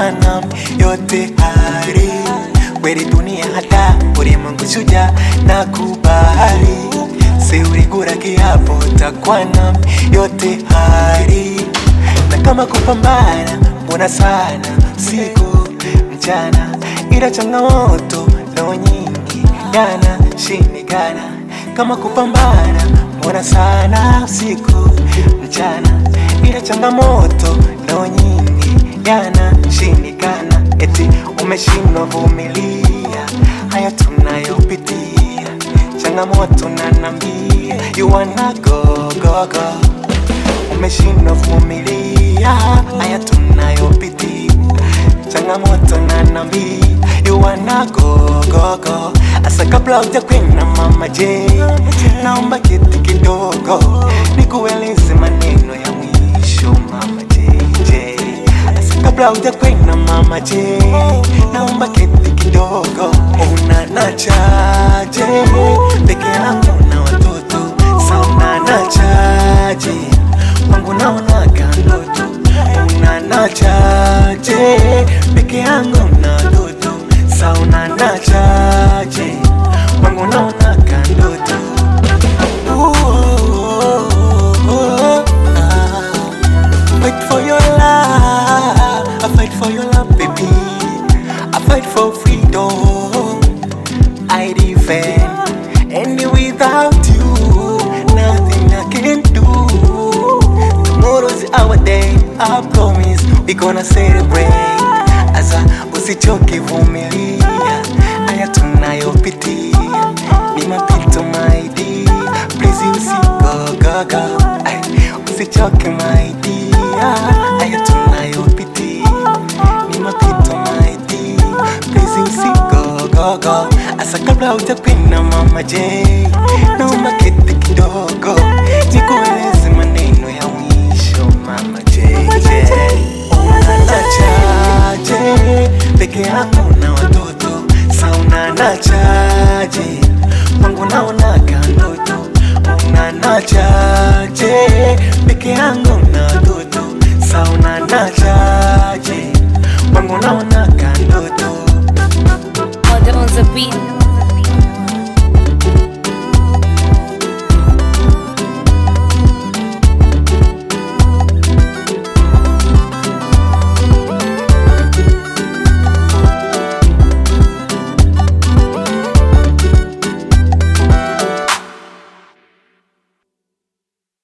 utakuwa nami yote hari. Kweli dunia hata ulimwengu shujaa na kubali, si uligura kiapo utakuwa nami yote hari. Na kama kupambana mbona sana usiku mchana, ila changamoto ndo nyingi yanashindikana. Kama kupambana mbona sana usiku mchana, ila changamoto ndo nyingi yanashindikana. Eti umeshindwa vumilia haya tunayopitia, changamoto nanambia you wanna go go go. Umeshindwa vumilia haya tunayopitia, changamoto nanambia you wanna go go go. Asa kabla hujakwenda Mama J, naomba kiti kidogo nikueleze maneno ya mwisho Mama J. Asa kabla hujakwenda Mama J, naomba kiti kidogo. Unanachaje peke yangu na watoto, sauna nachaje wangu naona kandoto. Unanachaje peke yangu na watoto, sauna nachaje wangu naona kandoto. Fight for your love, I fight for your love baby, I fight for freedom, I defend. And without you, nothing I can do. Tomorrow's our day, I promise we gonna celebrate. Asa usichoke vumilia haya tunayopitia, ni mapito my dear, please usigogogo. Usichoke my dear, haya tunayopitia, ni mapito my dear, please usigogogo. Asa kabla hujakwenda Mama J, naomba kiti kidogo nikueleze maneno ya mwisho Mama J. Unanachaje peke yako na watoto, sauna nachaje wangu naona kandoto. Unanachaje peke yangu na watoto, sauna nachaje wangu naona